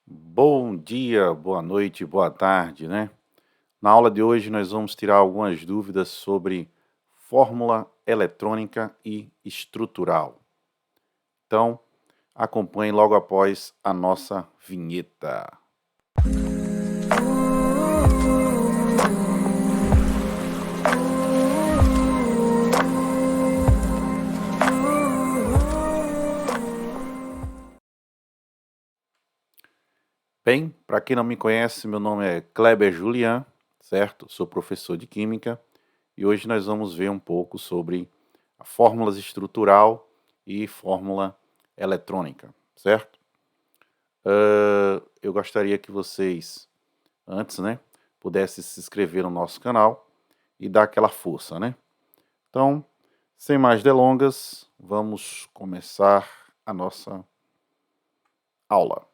Bom dia, boa noite, boa tarde, né? Na aula de hoje nós vamos tirar algumas dúvidas sobre fórmula eletrônica e estrutural. Então, acompanhe logo após a nossa vinheta. Bem, para quem não me conhece, meu nome é Kleber Julian, certo? Sou professor de Química e hoje nós vamos ver um pouco sobre a fórmulas estrutural e fórmula eletrônica, certo? Eu gostaria que vocês, antes, né, pudessem se inscrever no nosso canal e dar aquela força, né? Então, sem mais delongas, vamos começar a nossa aula,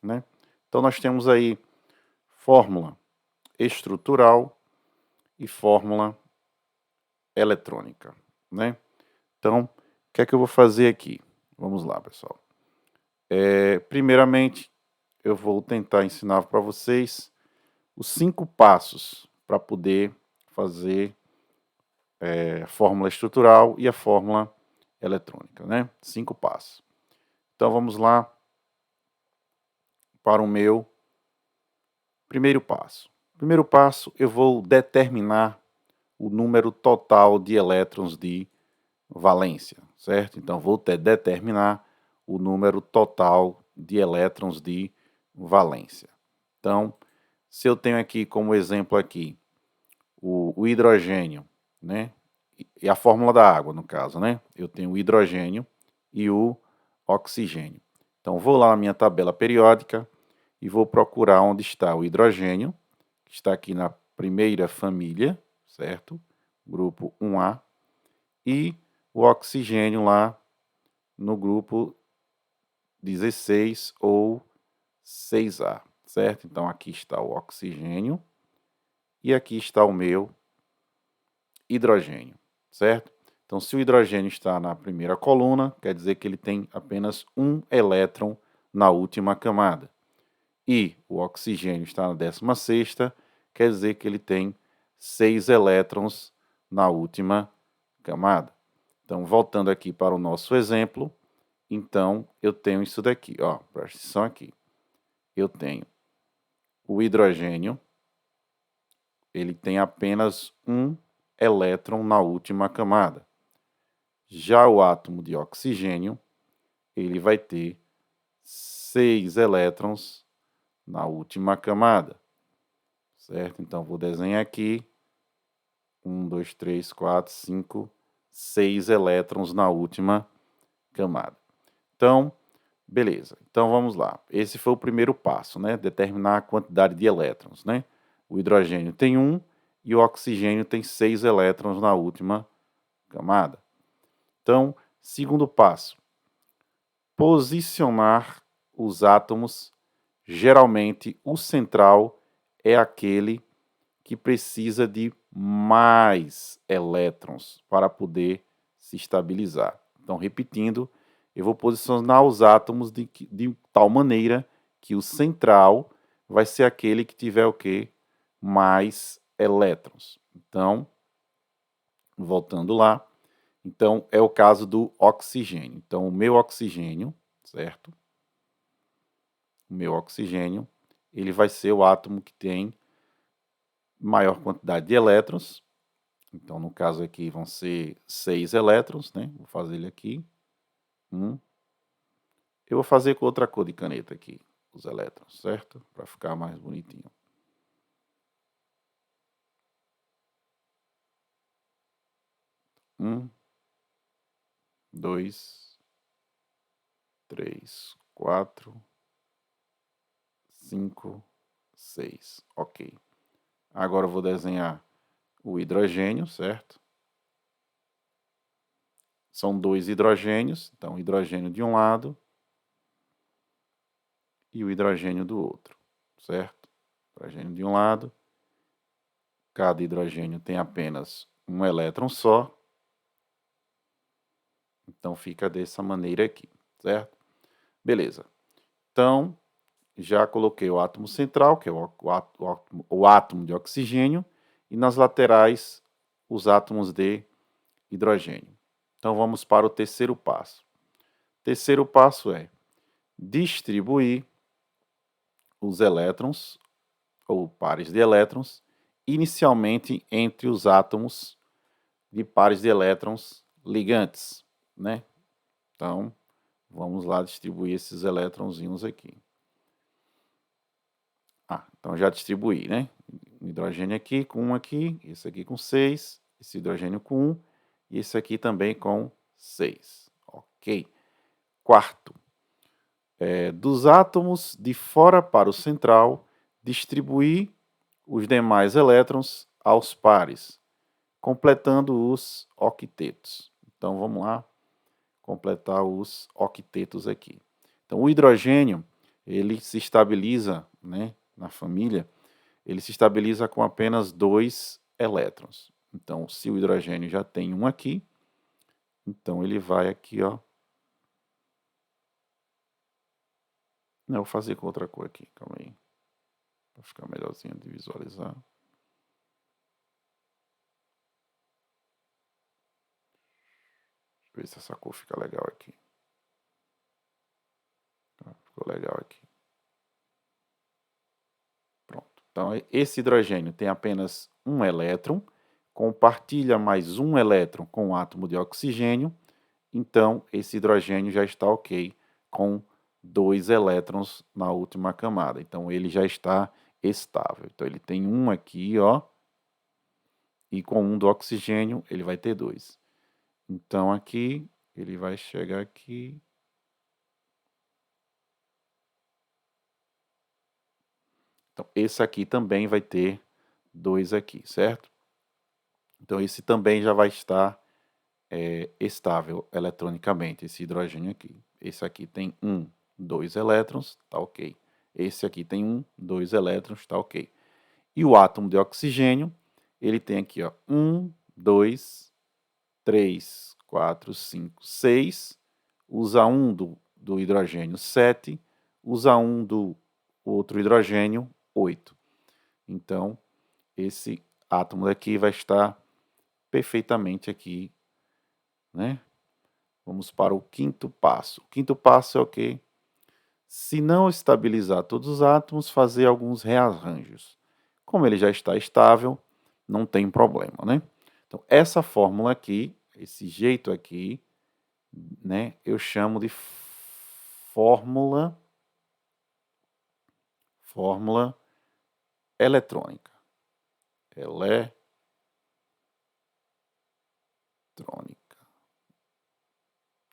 né? Então, nós temos aí fórmula estrutural e fórmula eletrônica, né? Então, o que é que eu vou fazer aqui? Vamos lá, pessoal. Primeiramente, eu vou tentar ensinar para vocês os 5 passos para poder fazer a fórmula estrutural e a fórmula eletrônica, né? 5 passos. Então, vamos lá para o meu primeiro passo. Primeiro passo, eu vou determinar o número total de elétrons de valência, certo? Então, vou determinar o número total de elétrons de valência. Então, se eu tenho aqui como exemplo aqui o hidrogênio, né? E a fórmula da água, no caso, né? Eu tenho o hidrogênio e o oxigênio. Então, vou lá na minha tabela periódica e vou procurar onde está o hidrogênio, que está aqui na primeira família, certo? Grupo 1A, e o oxigênio lá no grupo 16 ou 6A, certo? Então, aqui está o oxigênio e aqui está o meu hidrogênio, certo? Então, se o hidrogênio está na primeira coluna, quer dizer que ele tem apenas um elétron na última camada. E o oxigênio está na 16ª, quer dizer que ele tem 6 elétrons na última camada. Então, voltando aqui para o nosso exemplo, então eu tenho isso daqui, ó, presta atenção aqui. Eu tenho o hidrogênio, ele tem apenas um elétron na última camada. Já o átomo de oxigênio, ele vai ter 6 elétrons na última camada, certo? Então, vou desenhar aqui 1, 2, 3, 4, 5, 6 elétrons na última camada. Então, beleza. Então, vamos lá. Esse foi o primeiro passo, né? Determinar a quantidade de elétrons, né? O hidrogênio tem 1 e o oxigênio tem 6 elétrons na última camada. Então, segundo passo, posicionar os átomos. Geralmente, o central é aquele que precisa de mais elétrons para poder se estabilizar. Então, repetindo, eu vou posicionar os átomos de tal maneira que o central vai ser aquele que tiver o quê? Mais elétrons. Então, voltando lá, então é o caso do oxigênio. Então, o meu oxigênio, certo? O meu oxigênio, ele vai ser o átomo que tem maior quantidade de elétrons. Então, no caso aqui, vão ser 6 elétrons, né? Vou fazer ele aqui. Eu vou fazer com outra cor de caneta aqui, os elétrons, certo? Para ficar mais bonitinho. 1, 2, 3, 4, 5, 6. Ok. Agora eu vou desenhar o hidrogênio, certo? São 2 hidrogênios, então hidrogênio de um lado e o hidrogênio do outro, certo? Hidrogênio de um lado, cada hidrogênio tem apenas um elétron só, então fica dessa maneira aqui, certo? Beleza. Então, já coloquei o átomo central, que é o átomo de oxigênio, e nas laterais os átomos de hidrogênio. Então vamos para o terceiro passo. O terceiro passo é distribuir os elétrons, ou pares de elétrons, inicialmente entre os átomos de pares de elétrons ligantes, né? Então, vamos lá distribuir esses elétronzinhos aqui. Então já distribuí, né? O hidrogênio aqui com 1 aqui, esse aqui com 6, esse hidrogênio com 1 e esse aqui também com 6. Ok. Quarto, dos átomos de fora para o central, distribuir os demais elétrons aos pares, completando os octetos. Então vamos lá completar os octetos aqui. Então o hidrogênio, ele se estabiliza, né, na família, ele se estabiliza com apenas 2 elétrons. Então, se o hidrogênio já tem um aqui, então ele vai aqui, ó. Não, eu vou fazer com outra cor aqui, calma aí. Para ficar melhorzinho de visualizar. Deixa eu ver se essa cor fica legal aqui. Ficou legal aqui. Pronto. Então, esse hidrogênio tem apenas um elétron, compartilha mais um elétron com o átomo de oxigênio, então esse hidrogênio já está ok com 2 elétrons na última camada. Então ele já está estável. Então ele tem um aqui, ó, e com um do oxigênio ele vai ter 2. Então aqui ele vai chegar aqui. Então esse aqui também vai ter 2 aqui, certo? Então esse também já vai estar estável eletronicamente, esse hidrogênio aqui. Esse aqui tem 1, 2 elétrons, tá ok. Esse aqui tem 1, 2 elétrons, tá ok. E o átomo de oxigênio, ele tem aqui, ó, 1, 2, 3, 4, 5, 6. Usa 1 do hidrogênio, 7. Usa 1 do outro hidrogênio, 8. Então, esse átomo daqui vai estar perfeitamente aqui, né? Vamos para o quinto passo. O quinto passo é o quê? Se não estabilizar todos os átomos, fazer alguns rearranjos. Como ele já está estável, não tem problema, né? Então, essa fórmula aqui, esse jeito aqui, né, eu chamo de fórmula eletrônica. Eletrônica.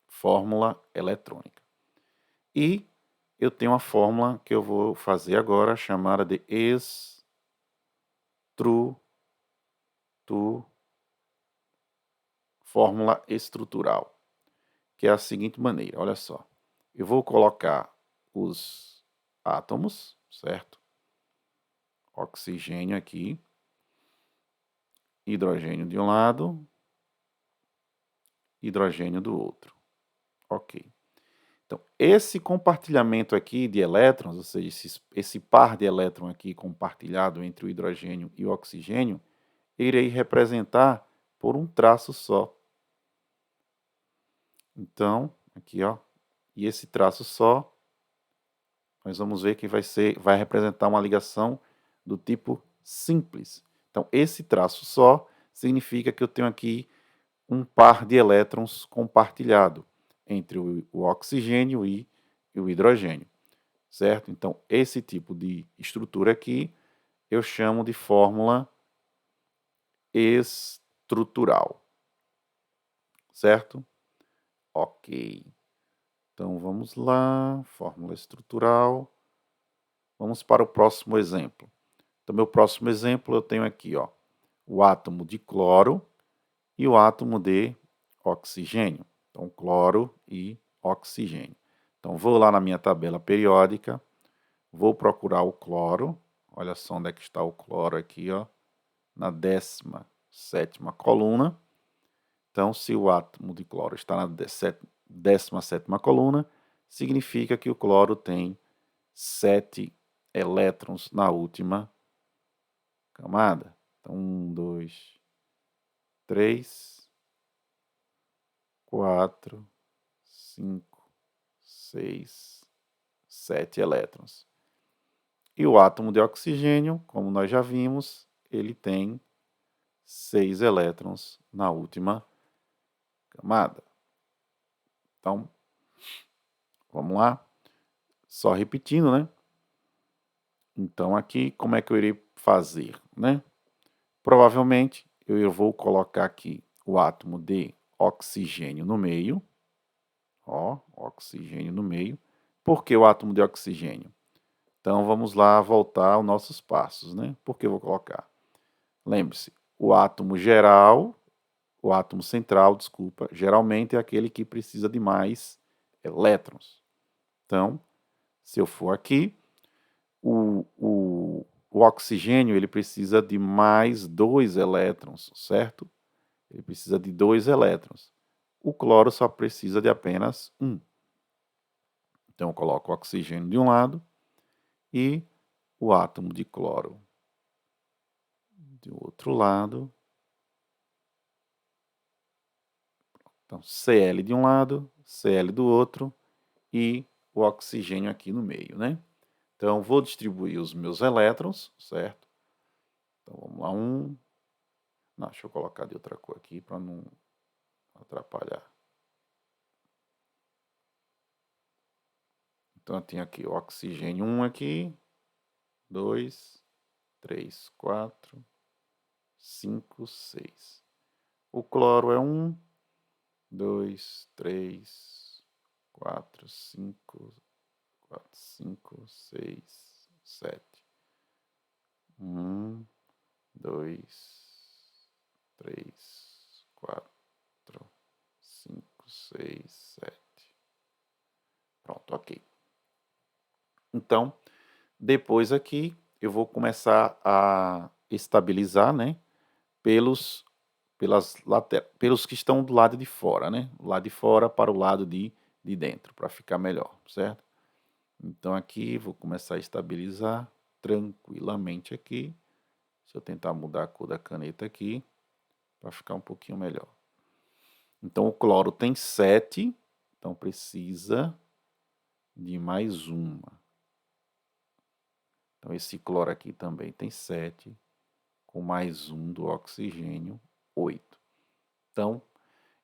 Fórmula eletrônica. E eu tenho uma fórmula que eu vou fazer agora, chamada de fórmula estrutural, que é a seguinte maneira, olha só. Eu vou colocar os átomos, certo? Oxigênio aqui, hidrogênio de um lado, hidrogênio do outro. Ok. Então, esse compartilhamento aqui de elétrons, ou seja, esse par de elétrons aqui compartilhado entre o hidrogênio e o oxigênio, irei representar por um traço só. Então, aqui, ó, e esse traço só, nós vamos ver que vai representar uma ligação do tipo simples. Então, esse traço só significa que eu tenho aqui um par de elétrons compartilhado entre o oxigênio e o hidrogênio, certo? Então, esse tipo de estrutura aqui eu chamo de fórmula estrutural, certo? Ok. Então, vamos lá, fórmula estrutural. Vamos para o próximo exemplo. Então, meu próximo exemplo eu tenho aqui, ó, o átomo de cloro e o átomo de oxigênio. Então, cloro e oxigênio. Então, vou lá na minha tabela periódica, vou procurar o cloro. Olha só onde é que está o cloro aqui, ó, na 17ª coluna. Então, se o átomo de cloro está na 17ª coluna, significa que o cloro tem 7 elétrons na última camada. Então, 1, 2, 3, 4, 5, 6, 7 elétrons. E o átomo de oxigênio, como nós já vimos, ele tem 6 elétrons na última camada. Então, vamos lá. Só repetindo, né? Então, aqui, como é que eu irei fazer, né? Provavelmente, eu vou colocar aqui o átomo de oxigênio no meio. Ó, oxigênio no meio. Por que o átomo de oxigênio? Então, vamos lá voltar aos nossos passos, né? Por que eu vou colocar? Lembre-se, o átomo geral, o átomo central, desculpa, geralmente é aquele que precisa de mais elétrons. Então, se eu for aqui, o oxigênio ele precisa de mais 2 elétrons, certo? Ele precisa de 2 elétrons. O cloro só precisa de apenas 1. Então, eu coloco o oxigênio de um lado e o átomo de cloro do outro lado. Então, Cl de um lado, Cl do outro e o oxigênio aqui no meio, né? Então, vou distribuir os meus elétrons, certo? Então, vamos lá, um. Não, deixa eu colocar de outra cor aqui para não atrapalhar. Então, eu tenho aqui o oxigênio 1 aqui, 2, 3, 4, 5, 6. O cloro é 1, 2, 3, 4, 5, 6, 7. 1, 2, 3, 4, 5, 6, 7. Pronto, ok. Então, depois aqui eu vou começar a estabilizar, né? Pelos que estão do lado de fora, né? Do lado de fora para o lado de dentro, para ficar melhor, certo? Então aqui vou começar a estabilizar tranquilamente aqui. Deixa eu tentar mudar a cor da caneta aqui para ficar um pouquinho melhor. Então o cloro tem 7, então precisa de mais uma. Então esse cloro aqui também tem 7, com mais um do oxigênio, 8. Então,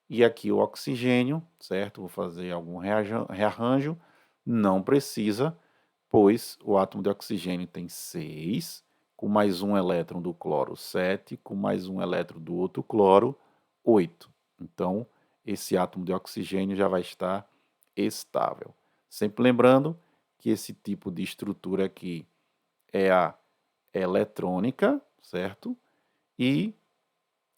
e aqui o oxigênio, certo? Vou fazer algum rearranjo. Não precisa, pois o átomo de oxigênio tem 6, com mais um elétron do cloro, 7, com mais um elétron do outro cloro, 8. Então, esse átomo de oxigênio já vai estar estável. Sempre lembrando que esse tipo de estrutura aqui é a eletrônica, certo? E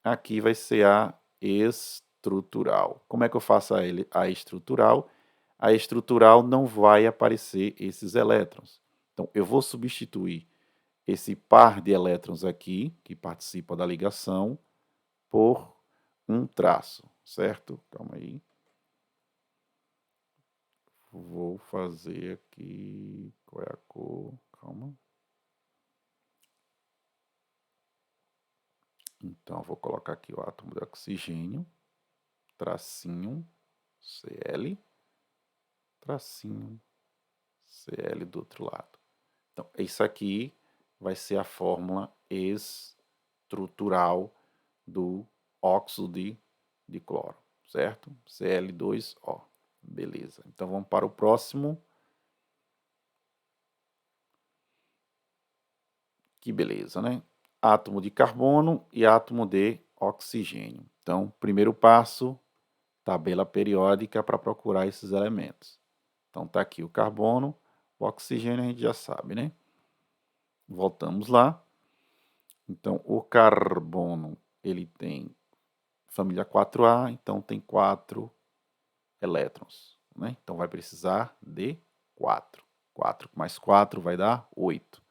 aqui vai ser a estrutural. Como é que eu faço a estrutural? A estrutural não vai aparecer esses elétrons. Então, eu vou substituir esse par de elétrons aqui, que participa da ligação, por um traço, certo? Calma aí. Vou fazer aqui... Qual é a cor? Calma. Então, vou colocar aqui o átomo de oxigênio, tracinho, Cl, tracinho, Cl do outro lado. Então, isso aqui vai ser a fórmula estrutural do óxido de cloro, certo? Cl2O. Beleza. Então, vamos para o próximo. Que beleza, né? Átomo de carbono e átomo de oxigênio. Então, primeiro passo, tabela periódica para procurar esses elementos. Então, está aqui o carbono, o oxigênio a gente já sabe, né? Voltamos lá. Então, o carbono, ele tem família 4A, então tem 4 elétrons, né? Então, vai precisar de 4. 4 mais 4 vai dar 8.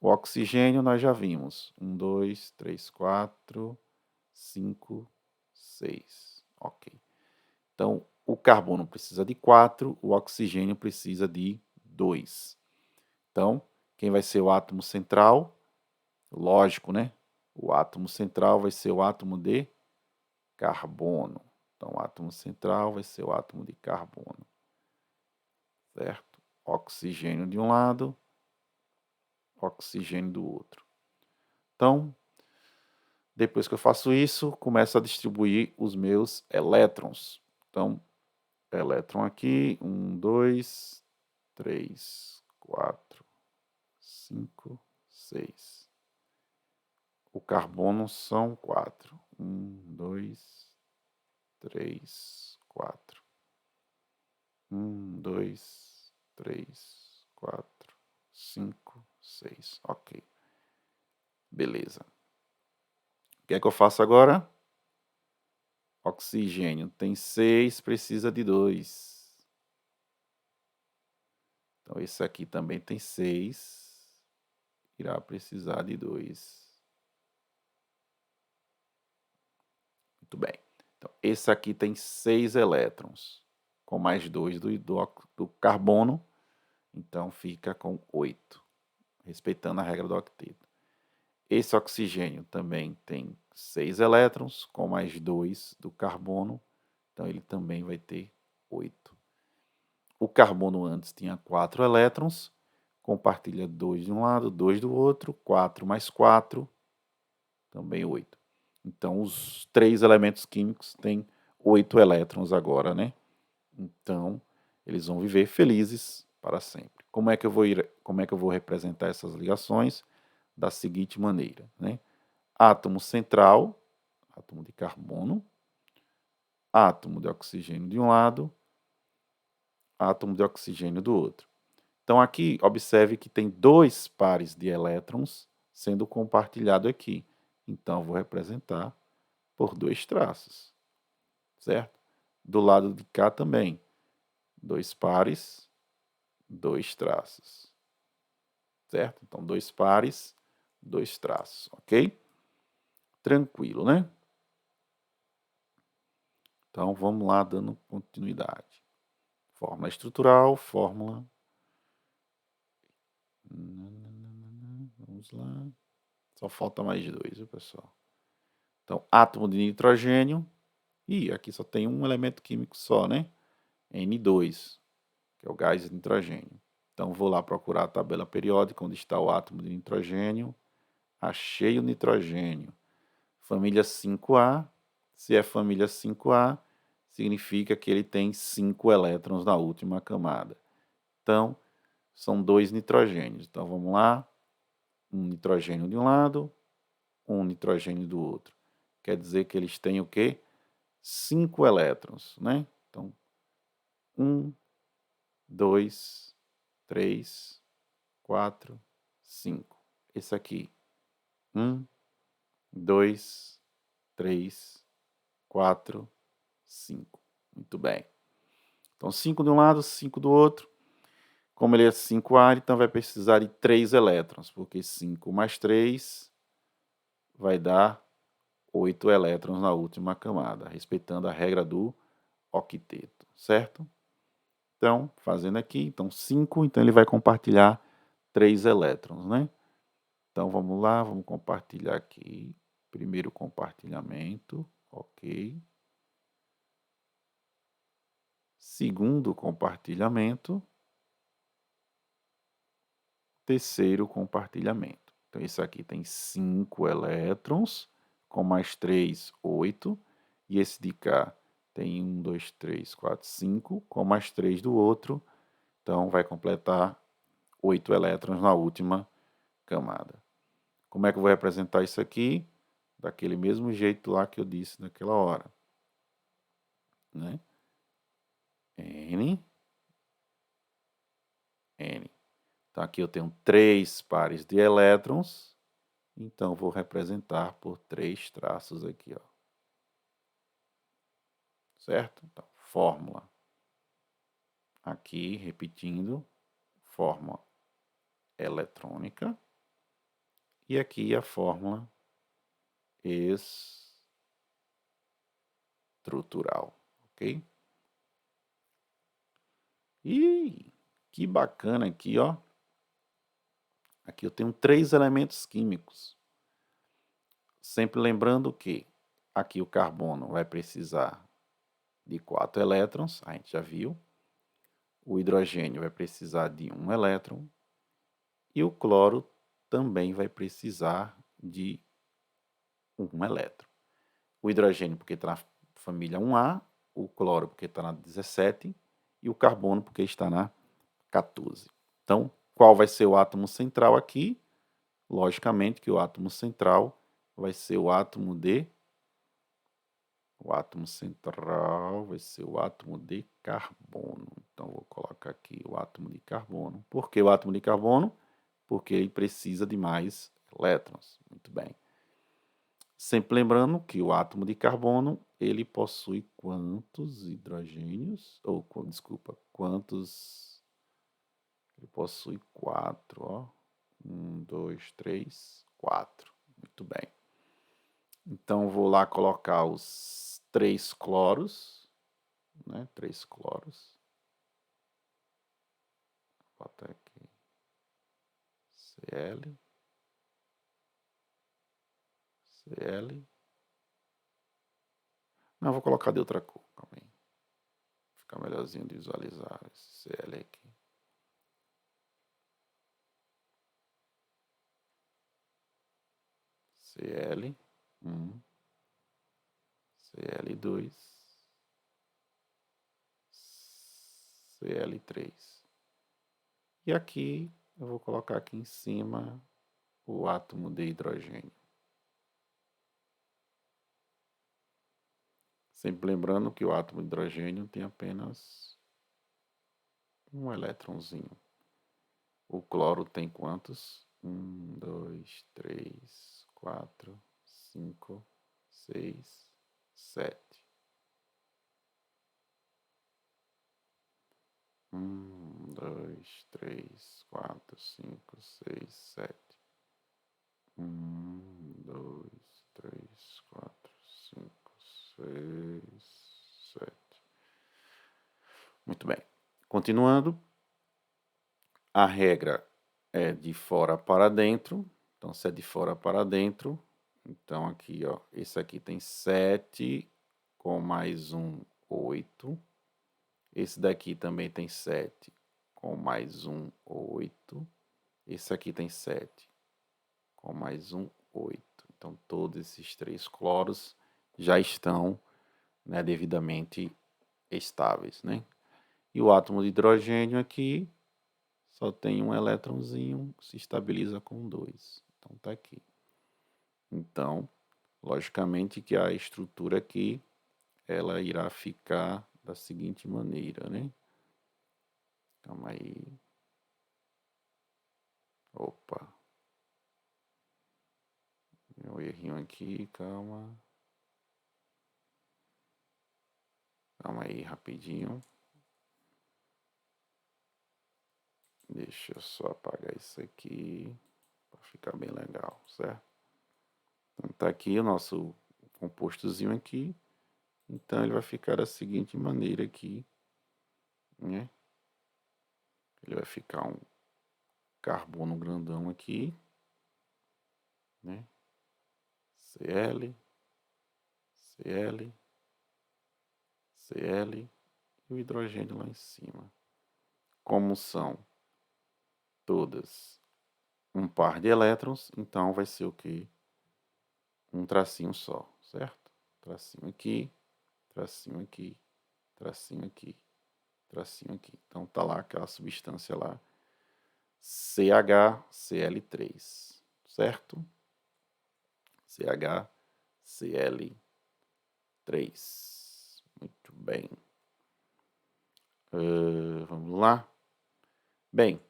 O oxigênio nós já vimos. 1, 2, 3, 4, 5, 6. Ok. Então, o carbono precisa de 4, o oxigênio precisa de 2. Então, quem vai ser o átomo central? Lógico, né? O átomo central vai ser o átomo de carbono. Então, o átomo central vai ser o átomo de carbono. Certo? Oxigênio de um lado, oxigênio do outro. Então, depois que eu faço isso, começo a distribuir os meus elétrons. Então, elétron aqui, 1, 2, 3, 4, 5, 6. O carbono são 4. 1, 2, 3, 4. 1, 2, 3, 4, 5, 6. Ok. Beleza. O que é que eu faço agora? Oxigênio tem 6, precisa de 2. Então, esse aqui também tem 6, irá precisar de 2. Muito bem. Então, esse aqui tem 6 elétrons, com mais 2 do carbono, então fica com 8, respeitando a regra do octeto. Esse oxigênio também tem 6 elétrons, com mais 2 do carbono, então ele também vai ter 8. O carbono antes tinha 4 elétrons, compartilha 2 de um lado, 2 do outro, 4 mais 4, também 8. Então, os 3 elementos químicos têm 8 elétrons agora, né? Então, eles vão viver felizes para sempre. Como é que eu vou representar essas ligações? Da seguinte maneira, né? Átomo central, átomo de carbono, átomo de oxigênio de um lado, átomo de oxigênio do outro. Então, aqui, observe que tem 2 pares de elétrons sendo compartilhado aqui. Então, vou representar por 2 traços, certo? Do lado de cá também, 2 pares, 2 traços, certo? Então, 2 pares, 2 traços, ok? Tranquilo, né? Então, vamos lá dando continuidade. Fórmula estrutural, fórmula... Vamos lá. Só falta mais 2, viu, pessoal? Então, átomo de nitrogênio. E aqui só tem um elemento químico só, né? N2, que é o gás de nitrogênio. Então, vou lá procurar a tabela periódica onde está o átomo de nitrogênio. Achei o nitrogênio. Família 5A. Se é família 5A, significa que ele tem 5 elétrons na última camada. Então, são 2 nitrogênios. Então, vamos lá. Um nitrogênio de um lado, um nitrogênio do outro. Quer dizer que eles têm o quê? 5 elétrons, né? Então, 1, 2, 3, 4, 5. Esse aqui, 1, 2, 3, 4, 5. Muito bem. Então, 5 de um lado, 5 do outro. Como ele é 5A, então vai precisar de 3 elétrons, porque 5 mais 3 vai dar 8 elétrons na última camada, respeitando a regra do octeto, certo? Então, fazendo aqui, então 5, então ele vai compartilhar 3 elétrons, né? Então, vamos lá, vamos compartilhar aqui. Primeiro compartilhamento, ok. Segundo compartilhamento. Terceiro compartilhamento. Então, isso aqui tem 5 elétrons, com mais 3, 8. E esse de cá tem 1, 2, 3, 4, 5, com mais 3 do outro. Então, vai completar 8 elétrons na última camada. Como é que eu vou representar isso aqui? Daquele mesmo jeito lá que eu disse naquela hora. Né? N. N. Então, aqui eu tenho 3 pares de elétrons. Então, vou representar por 3 traços aqui, ó. Certo? Então, fórmula. Aqui, repetindo, fórmula eletrônica. E aqui a fórmula estrutural, ok? E Que bacana aqui, ó. Aqui eu tenho 3 elementos químicos. Sempre lembrando que aqui o carbono vai precisar de 4 elétrons, a gente já viu. O hidrogênio vai precisar de 1 elétron. E o cloro também vai precisar de 1 elétron. O hidrogênio porque está na família 1A, o cloro porque está na 17 e o carbono porque está na 14. Então, qual vai ser o átomo central aqui? Logicamente que o átomo central vai ser o átomo de... O átomo central vai ser o átomo de carbono. Então, vou colocar aqui o átomo de carbono. Por que o átomo de carbono? Porque ele precisa de mais elétrons. Muito bem. Sempre lembrando que o átomo de carbono, ele possui quantos hidrogênios? Desculpa, quantos... Ele possui 4, ó. 1, 2, 3, 4. Muito bem. Então, vou lá colocar os 3 cloros, né? 3 cloros. Vou botar aqui Cl, Cl. Não, vou colocar de outra cor, calma aí. Fica melhorzinho de visualizar esse Cl aqui. Cl1, Cl2, Cl3. E aqui eu vou colocar aqui em cima o átomo de hidrogênio. Sempre lembrando que o átomo de hidrogênio tem apenas um elétronzinho. O cloro tem quantos? 1, 2, 3, 4, 5, 6, 7. 1, 2, 3, 4, 5, 6, 7. 1, 2, 3, 4, 5, 6, 7. Muito bem. Continuando, a regra é de fora para dentro. Então, se é de fora para dentro, então aqui, ó, esse aqui tem 7 com mais 1, 8. Esse daqui também tem 7 com mais 1, 8. Esse aqui tem 7 com mais 1, 8. Então, todos esses 3 cloros já estão, né, devidamente estáveis, né? E o átomo de hidrogênio aqui só tem um elétronzinho, se estabiliza com 2. Então, tá aqui. Então, logicamente que a estrutura aqui, ela irá ficar da seguinte maneira, né? Calma aí. Opa. Meu errinho aqui, calma. Calma aí, rapidinho. Deixa eu só apagar isso aqui para ficar bem legal, certo? Então tá aqui o nosso compostozinho aqui. Então ele vai ficar da seguinte maneira aqui, né? Ele vai ficar um carbono grandão aqui, né? Cl, Cl, Cl e o hidrogênio lá em cima. Como são todas um par de elétrons, então vai ser o que? Um tracinho só, certo? Tracinho aqui, tracinho aqui, tracinho aqui, tracinho aqui. Então tá lá aquela substância lá, CHCl3, certo? CHCl3. Muito bem. Vamos lá. Bem,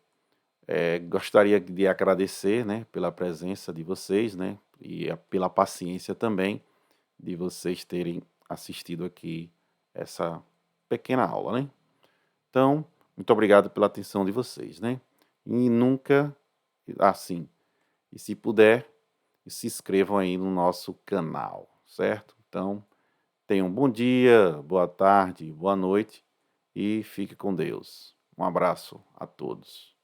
gostaria de agradecer, né, pela presença de vocês, né, e pela paciência também de vocês terem assistido aqui essa pequena aula, né? Então, muito obrigado pela atenção de vocês, né? E nunca, assim, e se puder, se inscrevam aí no nosso canal, certo? Então, tenham um bom dia, boa tarde, boa noite e fique com Deus. Um abraço a todos.